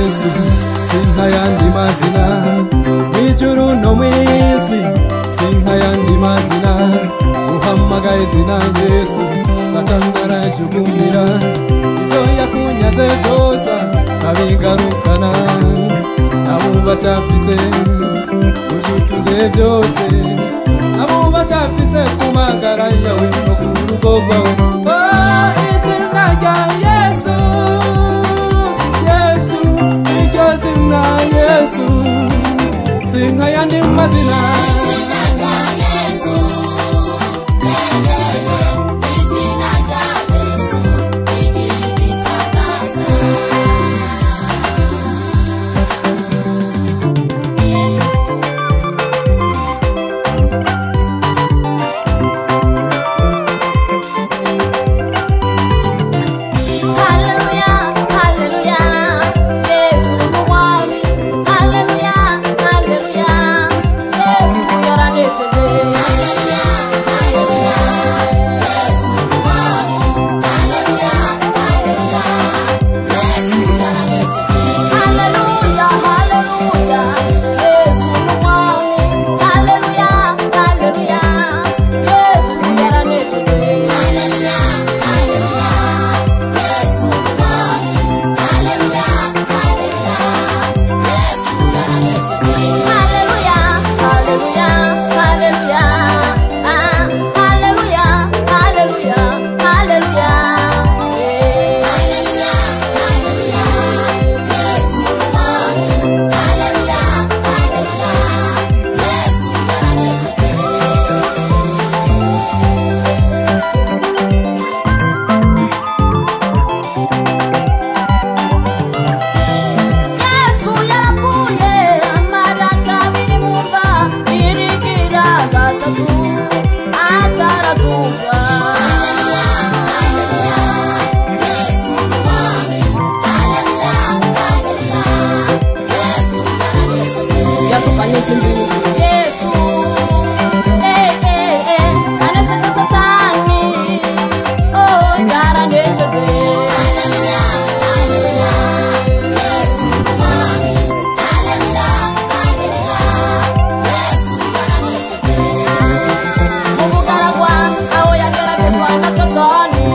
Yesu sinka yandi mazina mwijuru no mwisi sinka yandi mazina uhamagaye izina Yesu Satani arajugumbira ibyo yakunyaze byose abigarukana abubasha afise ubyutunze byose abubasha afise kumagara yawe no ku rugo rwawe izina rya Yesu Yesu iryo zina Yesu sinka yandi mazina izina rya Yesu izina rya Yesu igitangaza Yesu anesheje Satani yaranesheje Yesu umugaragwa aho yageragezwa na Satani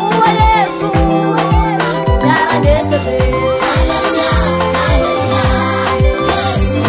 uwo Yesu yaranesheje Yesu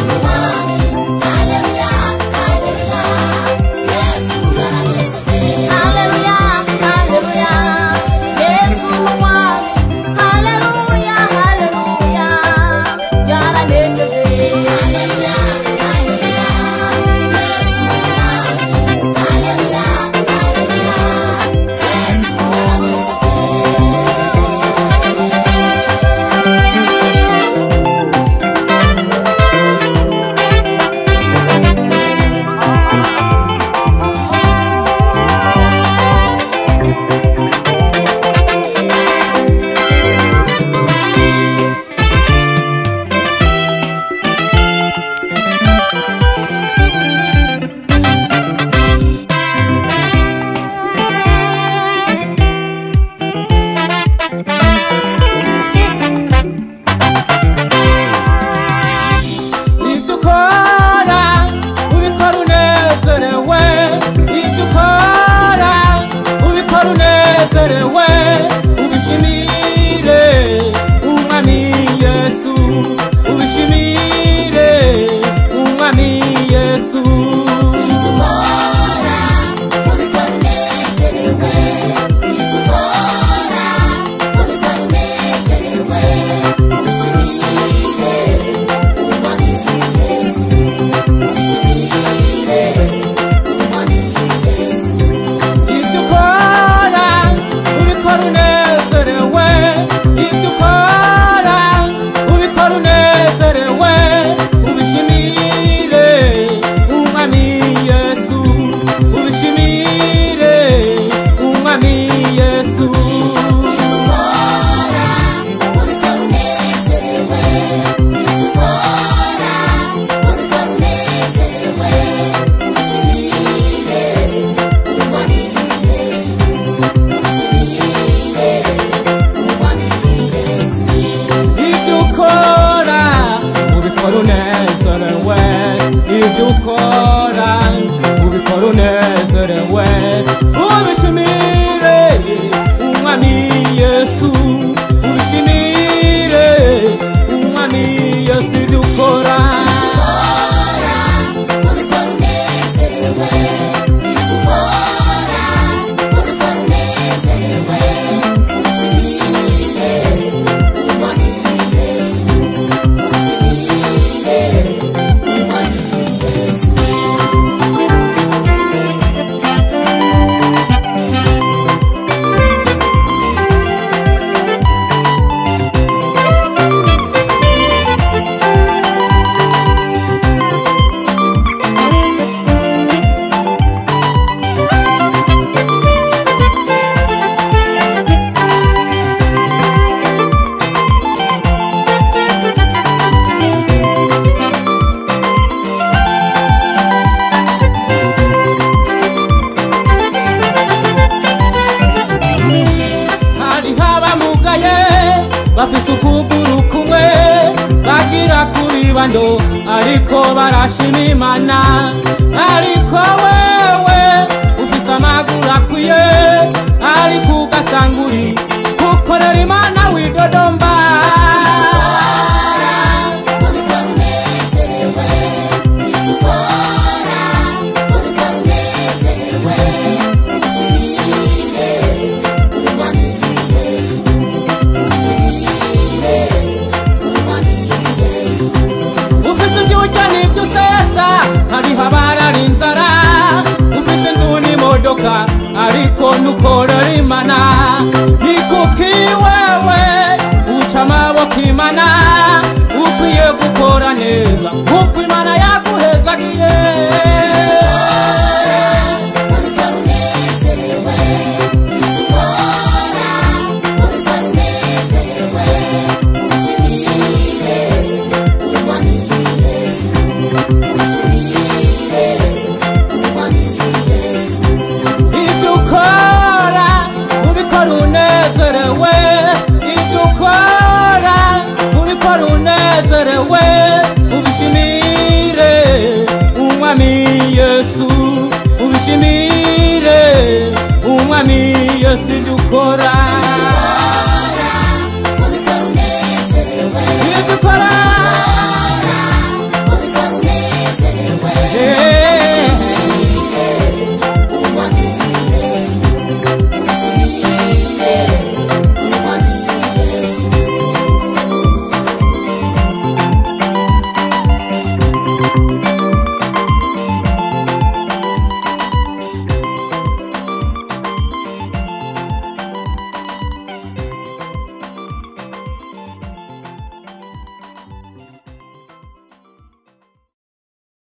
ukora ubikora unezerewe ubishimire umwami Yesu ubishimire umwami Yesu ibyo ukora bafise ukuguru kumwe bagira kuri bando ariko barashima Imana ariko wewe ufise amaguru akwiye ariko ugasanguri kukorera Imana widodomba hariho abarara inzara ufise inzu n'imodoka ariko ntukorera Imana ni kuki wewe uca amaboko Imana ukwiye gukora neza nkuko Imana yaguhezagiye ubishimire umwami Yesu ubishimire umwami Yesu ibyo ukora